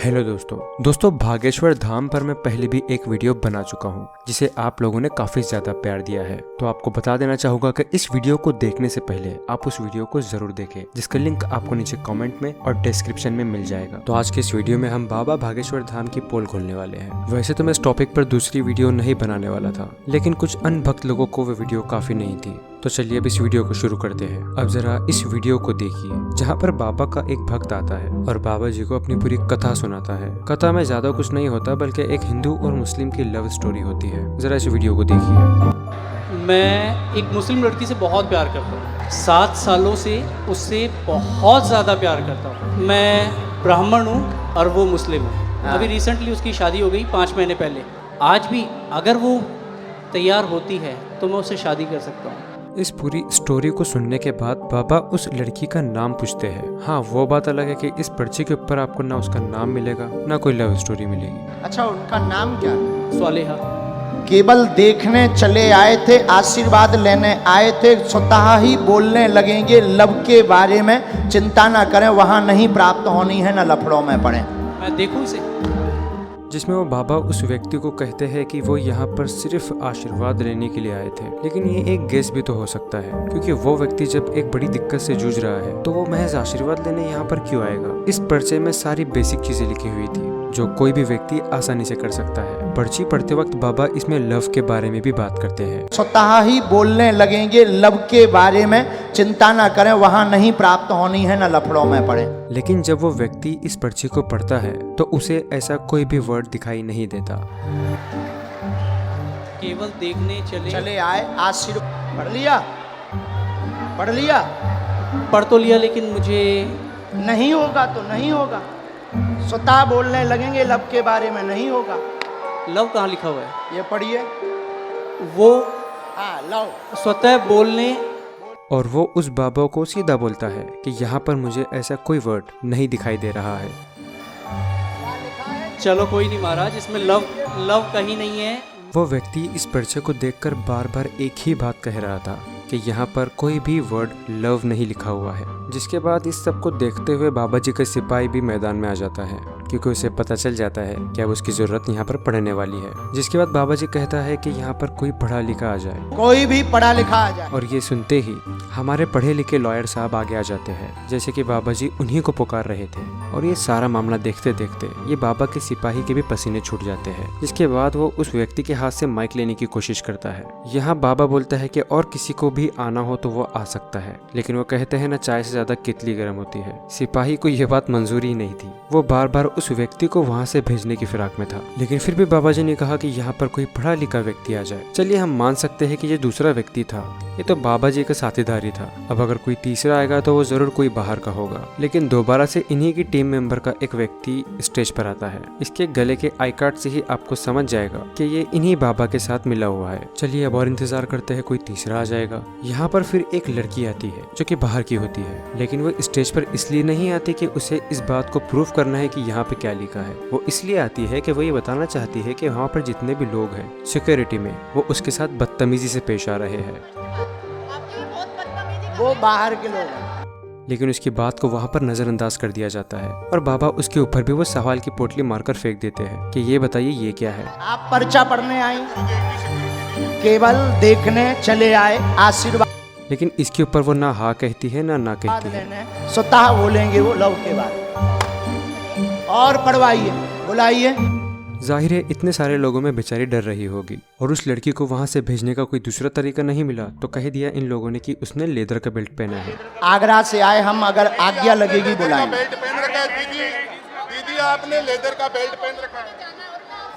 Hello दोस्तों भागेश्वर धाम पर मैं पहले भी एक वीडियो बना चुका हूँ जिसे आप लोगों ने काफी ज्यादा प्यार दिया है। तो आपको बता देना चाहूंगा कि इस वीडियो को देखने से पहले आप उस वीडियो को जरूर देखें, जिसका लिंक आपको नीचे कमेंट में और डिस्क्रिप्शन में मिल जाएगा। तो आज के इस वीडियो में हम बाबा भागेश्वर धाम की पोल खोलने वाले हैं। वैसे तो मैं इस टॉपिक पर दूसरी वीडियो नहीं बनाने वाला था, लेकिन कुछ अनभक्त लोगों को वो वीडियो काफी नहीं थी। तो चलिए अब इस वीडियो को शुरू करते हैं। अब जरा इस वीडियो को देखिए, जहाँ पर बाबा का एक भक्त आता है और बाबा जी को अपनी पूरी कथा सुनाता है। कथा में ज्यादा कुछ नहीं होता, बल्कि एक हिंदू और मुस्लिम की लव स्टोरी होती है। जरा इस वीडियो को देखिए। मैं एक मुस्लिम लड़की से बहुत प्यार करता हूँ, 7 सालों से उससे बहुत ज़्यादा प्यार करता हूँ। मैं ब्राह्मण हूँ और वो मुस्लिम है। अभी रिसेंटली उसकी शादी हो गई 5 महीने पहले। आज भी अगर वो तैयार होती है तो मैं उससे शादी कर सकता हूँ। इस पूरी स्टोरी को सुनने के बाद बाबा उस लड़की का नाम पूछते हैं। हाँ, वो बात अलग है कि इस पर्ची के ऊपर आपको ना उसका नाम मिलेगा ना कोई लव स्टोरी मिलेगी। अच्छा, उनका नाम क्या है? स्वालेहा। केवल देखने चले आए थे, आशीर्वाद लेने आए थे, स्वतः ही बोलने लगेंगे लव के बारे में। चिंता ना करें, वहाँ नहीं प्राप्त होनी है, ना लफड़ों में पड़े। मैं देखूँ इसे। जिसमें वो बाबा उस व्यक्ति को कहते हैं कि वो यहाँ पर सिर्फ आशीर्वाद लेने के लिए आए थे। लेकिन ये एक गेस भी तो हो सकता है, क्योंकि वो व्यक्ति जब एक बड़ी दिक्कत से जूझ रहा है तो वो महज आशीर्वाद लेने यहाँ पर क्यों आएगा। इस पर्चे में सारी बेसिक चीजें लिखी हुई थी जो कोई भी व्यक्ति आसानी से कर सकता है। पर्ची पढ़ते वक्त बाबा इसमें लव के बारे में भी बात करते हैं। स्वतः ही बोलने लगेंगे लव के बारे में। चिंता ना करें, वहाँ नहीं प्राप्त होनी है, ना लफड़ों में पड़े। लेकिन जब वो व्यक्ति इस पर्ची को पढ़ता है तो उसे ऐसा कोई भी वर्ड दिखाई नहीं देता। केवल देखने चले आए, आशीर्वाद। पढ़ लिया। पढ़ तो लिया, लेकिन मुझे नहीं होगा तो नहीं होगा। स्वतः बोलने लगेंगे लव के बारे में, नहीं होगा। लव कहाँ लिखा हुआ है? ये पढ़िए। वो हाँ, लव। स्वतः बोलने। और वो उस बाबा को सीधा बोलता है कि यहाँ पर मुझे ऐसा कोई वर्ड नहीं दिखाई दे रहा है। चलो कोई नहीं महाराज, इसमें लव कहीं नहीं है। वो व्यक्ति इस पर्चे को देखकर बार बार एक ही बात कह रहा था कि यहाँ पर कोई भी वर्ड लव नहीं लिखा हुआ है। जिसके बाद इस सब को देखते हुए बाबा जी का सिपाही भी मैदान में आ जाता है, क्योंकि उसे पता चल जाता है कि अब उसकी जरूरत यहाँ पर पढ़ने वाली है। जिसके बाद बाबा जी कहता है कि यहाँ पर कोई पढ़ा लिखा आ जाए, कोई भी पढ़ा लिखा आ जाए। और ये सुनते ही हमारे पढ़े लिखे लॉयर साहब आगे आ जाते हैं, जैसे कि बाबा जी उन्हीं को पुकार रहे थे। और ये सारा मामला देखते देखते ये बाबा के सिपाही के भी पसीने छूट जाते हैं। जिसके बाद वो उस व्यक्ति के हाथ से माइक लेने की कोशिश करता है। यहाँ बाबा बोलता है कि और किसी को भी आना हो तो वो आ सकता है, लेकिन वो कहते हैं ना, चाय से ज्यादा कितली गर्म होती है। सिपाही को यह बात मंजूरी ही नहीं थी। वो बार बार उस व्यक्ति को वहाँ से भेजने की फिराक में था, लेकिन फिर भी बाबा जी ने कहा कि यहाँ पर कोई पढ़ा लिखा व्यक्ति आ जाए। चलिए हम मान सकते हैं कि ये दूसरा व्यक्ति था, ये तो बाबा जी का साथीदारी था। अब अगर कोई तीसरा आएगा तो वो जरूर कोई बाहर का होगा। लेकिन दोबारा से इन्हीं की टीम मेंबर का एक व्यक्ति स्टेज पर आता है। इसके गले के आई कार्ड से ही आपको समझ जाएगा कि ये इन्हीं बाबा के साथ मिला हुआ है। चलिए अब और इंतजार करते हैं, कोई तीसरा आ जाएगा। यहाँ पर फिर एक लड़की आती है जो कि बाहर की होती है, लेकिन वो स्टेज पर इसलिए नहीं आती कि उसे इस बात को प्रूव करना है कि यहाँ पे क्या लिखा है। वो इसलिए आती है कि वो ये बताना चाहती है कि वहाँ पर जितने भी लोग हैं सिक्योरिटी में, वो उसके साथ बदतमीजी से पेश आ रहे हैं। वो बाहर के लोग हैं। लेकिन उसकी बात को वहाँ पर नजरअंदाज कर दिया जाता है और बाबा उसके ऊपर भी वो सवाल की पोटली मारकर फेंक देते हैं कि ये बताइए ये क्या है। आप पर्चा पढ़ने आई, केवल देखने चले आए, आशीर्वाद। लेकिन इसके ऊपर वो ना हाँ कहती है ना कहती है। स्वतः बोलेंगे वो लव के बारे में। और पढ़वाइए, बुलाइए। जाहिर है इतने सारे लोगों में बेचारी डर रही होगी, और उस लड़की को वहाँ से भेजने का कोई दूसरा तरीका नहीं मिला तो कह दिया इन लोगों ने कि उसने लेदर का बेल्ट पहना है। आगरा से आए हम, अगर आज्ञा लगेगी बुलाएंगे। बेल्ट पहन रखा है दीदी, आपने लेदर का बेल्ट पहन रखा है।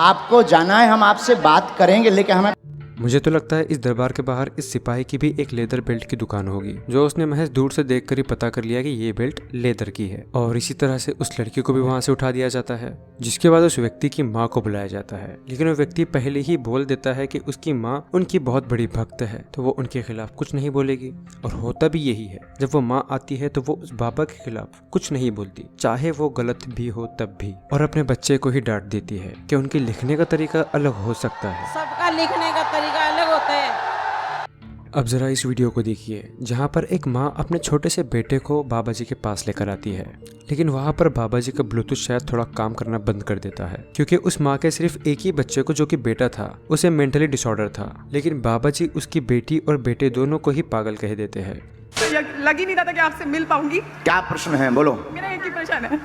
आपको जाना है, हम आपसे बात करेंगे, लेकिन हमें मुझे तो लगता है इस दरबार के बाहर इस सिपाही की भी एक लेदर बेल्ट की दुकान होगी, जो उसने महज दूर से देखकर ही पता कर लिया कि ये बेल्ट लेदर की है। और इसी तरह से उस लड़की को भी वहां से उठा दिया जाता है। जिसके बाद उस व्यक्ति की माँ को बुलाया जाता है, लेकिन वो व्यक्ति पहले ही बोल देता है कि उसकी माँ उनकी बहुत बड़ी भक्त है, तो वो उनके खिलाफ कुछ नहीं बोलेगी। और होता भी यही है, जब वो माँ आती है तो वो उस बाबा के खिलाफ कुछ नहीं बोलती, चाहे वो गलत भी हो तब भी। और अपने बच्चे को ही डांट देती है कि उनके लिखने का तरीका अलग हो सकता है। सबका लिखने का तरीका अलग होता है। अब जरा इस वीडियो को देखिए जहाँ पर एक माँ अपने छोटे से बेटे को बाबा जी के पास लेकर आती है, लेकिन वहाँ पर बाबा जी का ब्लूटूथ शायद थोड़ा काम करना बंद कर देता है, क्योंकि उस माँ के सिर्फ एक ही बच्चे को जो कि बेटा था उसे मेंटली डिसऑर्डर था, लेकिन बाबा जी उसकी बेटी और बेटे दोनों को ही पागल कह देते हैं। लग ही नहीं रहा था कि आपसे मिल पाऊंगी। क्या प्रश्न है, बोलो। मेरा एक ही प्रश्न है,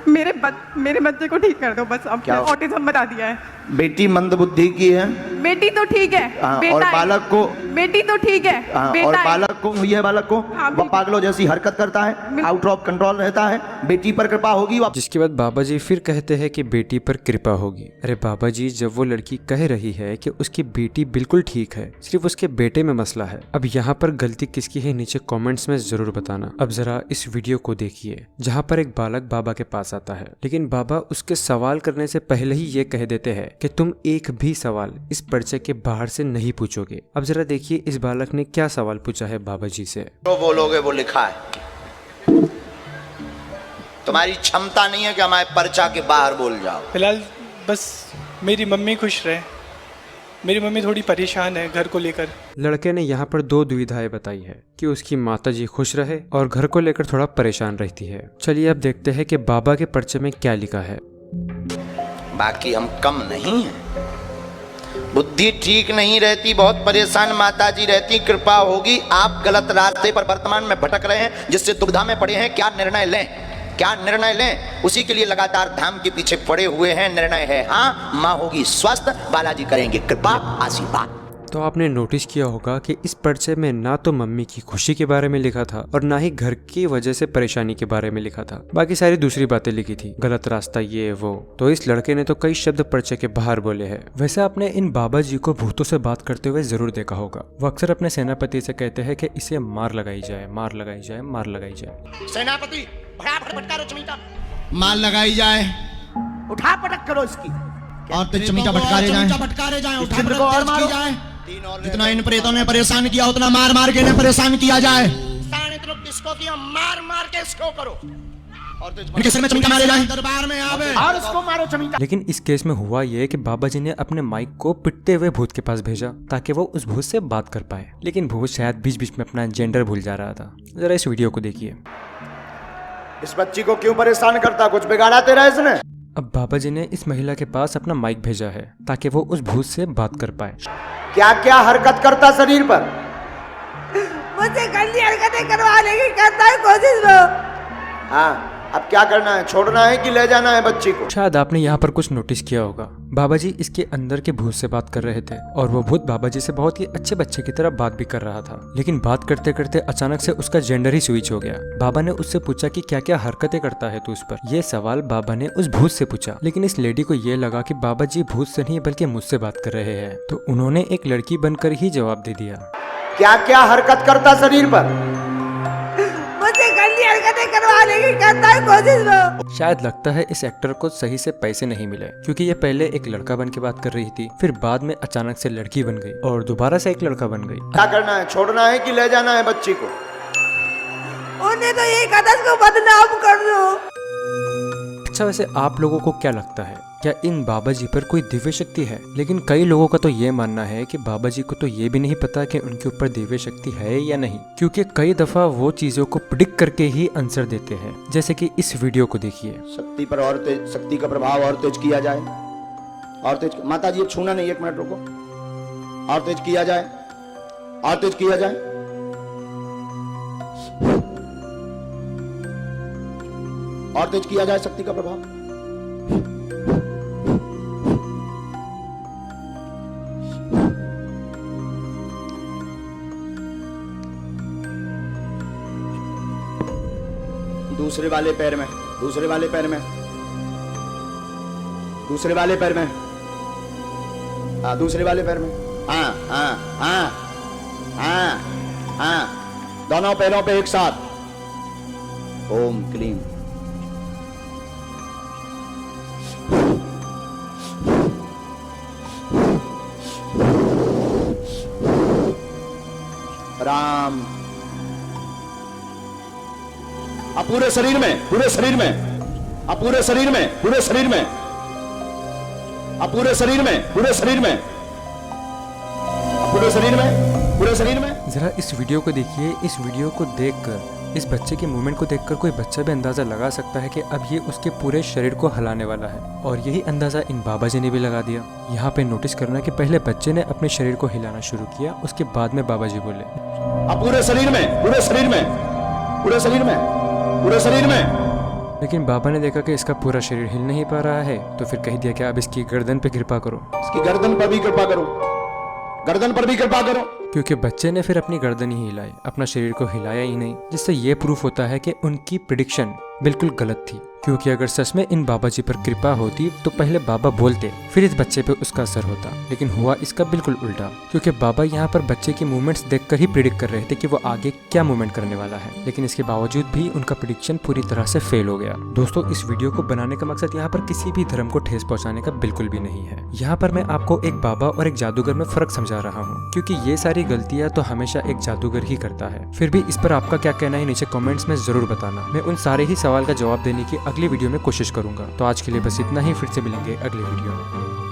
मेरे बच्चे को ठीक कर दो बस। अब क्या ऑटिज्म बता दिया है। बेटी मंदबुद्धि की है, बेटी तो ठीक है, बेटा और बालक को, बेटी तो ठीक है, बेटा और बालक को, ये बालक को वह पागलों जैसी हरकत करता है, आउट ऑफ कंट्रोल रहता है। बेटी पर कृपा होगी। जिसके बाद बाबा जी फिर कहते हैं कि बेटी पर कृपा होगी। अरे बाबा जी, जब वो लड़की कह रही है कि उसकी बेटी बिल्कुल ठीक है, सिर्फ उसके बेटे में मसला है, अब यहाँ पर गलती किसकी है नीचे कमेंट्स में जरूर बताना। अब जरा इस वीडियो को देखिए जहाँ पर एक बालक बाबा के पास आता है, लेकिन बाबा उसके सवाल करने से पहले ही ये कह देते हैं कि तुम एक भी सवाल इस पर्चे के बाहर से नहीं पूछोगे। अब जरा देखिए इस बालक ने क्या सवाल पूछा है बाबा जी से। जो बोलोगे वो लिखा है, तुम्हारी क्षमता नहीं है कि हमारे पर्चा के बाहर बोल जाओ। फिलहाल बस मेरी मम्मी खुश रहे, मेरी मम्मी थोड़ी परेशान है घर को लेकर। लड़के ने यहाँ पर दो दुविधाएं बताई है कि उसकी माताजी खुश रहे और घर को लेकर थोड़ा परेशान रहती है। चलिए अब देखते हैं कि बाबा के पर्चे में क्या लिखा है। बाकी हम कम नहीं हैं, बुद्धि ठीक नहीं रहती, बहुत परेशान माताजी रहती, कृपा होगी। आप गलत रास्ते पर वर्तमान में भटक रहे हैं, जिससे दुविधा में पड़े हैं, क्या निर्णय लें, क्या निर्णय लें, उसी के लिए लगातार धाम के पीछे पड़े हुए हैं। निर्णय है हाँ, माँ होगी स्वस्थ, बालाजी करेंगे कृपा आशीर्वाद। तो आपने नोटिस किया होगा कि इस पर्चे में ना तो मम्मी की खुशी के बारे में लिखा था और ना ही घर की वजह से परेशानी के बारे में लिखा था, बाकी सारी दूसरी बातें लिखी थी, गलत रास्ता ये वो। तो इस लड़के ने तो कई शब्द पर्चे के बाहर बोले हैं। वैसे आपने इन बाबा जी को भूतों से बात करते हुए जरूर देखा होगा। वो अक्सर अपने सेनापति से कहते हैं कि इसे मार लगाई जाए, मार लगाई जाए, मार लगाई जाए। सेनापति फटाफट भटकारो चमीटा, मार लगाई जाए, उठा पटक करो इसकी, और फिर चमीटा भटकारे जाए, उठा पटक और मारो। जितना इन प्रेतों ने परेशान किया उतना मार मार के इन्हें परेशान किया जाए। किसको किया, मार मार के इसको करो, और इनके सिर में चमीटा मारे जाए, दरबार में आवे और इसको मारो चमीटा। लेकिन इस केस में हुआ ये कि बाबा जी ने अपने माइक को पिटते हुए भूत के पास भेजा ताकि वो उस भूत से बात कर पाए, लेकिन भूत शायद बीच बीच में अपना जेंडर भूल जा रहा था। जरा इस वीडियो को देखिए। इस बच्ची को क्यों परेशान करता, कुछ बिगाड़ा तेरा इसने? अब बाबा जी ने इस महिला के पास अपना माइक भेजा है ताकि वो उस भूत से बात कर पाए। क्या क्या हरकत करता शरीर पर? मुझसे गंदी हरकतें करवाने की करता है कोशिश वो। हाँ, अब क्या करना है, छोड़ना है कि ले जाना है बच्ची को? शायद आपने यहाँ पर कुछ नोटिस किया होगा। बाबा जी इसके अंदर के भूत से बात कर रहे थे और वो भूत बाबा जी से बहुत ही अच्छे बच्चे की तरह बात भी कर रहा था, लेकिन बात करते करते अचानक से उसका जेंडर ही स्विच हो गया। बाबा ने उससे पूछा कि क्या क्या हरकतें करता है तू उस पर। ये सवाल बाबा ने उस भूत से पूछा, लेकिन इस लेडी को ये लगा कि बाबा जी भूत से नहीं बल्कि मुझसे बात कर रहे हैं, तो उन्होंने एक लड़की बनकर ही जवाब दे दिया। क्या क्या हरकत करता शरीर पर? मुझसे गंदी हरकतें करवाने की करता है कोशिश वो। शायद लगता है इस एक्टर को सही से पैसे नहीं मिले, क्योंकि ये पहले एक लड़का बन के बात कर रही थी, फिर बाद में अचानक से लड़की बन गई और दोबारा से एक लड़का बन गई। क्या करना है, छोड़ना है कि ले जाना है बच्ची को? उन्हें तो यही कहा था इसको बदनाम कर दो। अच्छा, वैसे आप लोगों को क्या लगता है, क्या इन बाबा जी पर कोई दिव्य शक्ति है? लेकिन कई लोगों का तो ये मानना है कि बाबा जी को तो ये भी नहीं पता कि उनके ऊपर दिव्य शक्ति है या नहीं, क्योंकि कई दफा वो चीजों को प्रिडिक्ट करके ही आंसर देते हैं, जैसे कि इस वीडियो को देखिए। शक्ति पर और तेज, शक्ति का प्रभाव और तेज किया जाए, और तेज। माता जी छूना नहीं, एक मिनट रुको, और तेज किया जाए, और तेज किया जाए, और तेज किया जाए शक्ति का प्रभाव। दूसरे वाले पैर में, दूसरे वाले पैर में, दूसरे वाले पैर में, हाँ दूसरे वाले पैर में, हाँ हाँ हाँ हाँ हाँ, दोनों पैरों पे एक साथ। ओम क्लीम। राम। अब पूरे शरीर में, पूरे शरीर में, अब पूरे शरीर में, पूरे शरीर में, अब पूरे शरीर में, पूरे शरीर में, अब पूरे शरीर में, पूरे शरीर में। जरा इस वीडियो को देखिए। इस वीडियो को देखकर, इस बच्चे के मूवमेंट को देखकर कोई बच्चा भी अंदाजा लगा सकता है कि अब ये उसके पूरे शरीर को हिलाने वाला है। और यही अंदाजा इन बाबा जी ने भी लगा दिया। यहाँ पे नोटिस करना कि पहले बच्चे ने अपने शरीर को हिलाना शुरू किया, उसके बाद में बाबा जी बोले। अब पूरे शरीर में, पूरे शरीर में, पूरे शरीर में, पूरे शरीर में। लेकिन बाबा ने देखा कि इसका पूरा शरीर हिल नहीं पा रहा है, तो फिर कह दिया कि अब इसकी गर्दन पे कृपा करो। इसकी गर्दन पर भी कृपा करो, गर्दन पर भी कृपा करो। क्योंकि बच्चे ने फिर अपनी गर्दन ही हिलाई, अपना शरीर को हिलाया ही नहीं, जिससे ये प्रूफ होता है कि उनकी प्रिडिक्शन बिल्कुल गलत थी। क्योंकि अगर सच में इन बाबा जी पर कृपा होती तो पहले बाबा बोलते, फिर इस बच्चे पे उसका असर होता। लेकिन हुआ इसका बिल्कुल उल्टा, क्योंकि बाबा यहाँ पर बच्चे की मूवमेंट्स देखकर ही प्रिडिक्ट कर रहे थे कि वो आगे क्या मूवमेंट करने वाला है। लेकिन इसके बावजूद भी उनका प्रिडिक्शन पूरी तरह से फेल हो गया। दोस्तों, इस वीडियो को बनाने का मकसद यहाँ पर किसी भी धर्म को ठेस पहुँचाने का बिल्कुल भी नहीं है। यहाँ पर मैं आपको एक बाबा और एक जादूगर में फर्क समझा रहा हूँ, क्योंकि ये सारी गलतियाँ तो हमेशा एक जादूगर ही करता है। फिर भी इस पर आपका क्या कहना है नीचे कमेंट्स में जरूर बताना। मैं उन सारे ही सवाल का जवाब देने की अगली वीडियो में कोशिश करूंगा। तो आज के लिए बस इतना ही, फिर से मिलेंगे अगली वीडियो में।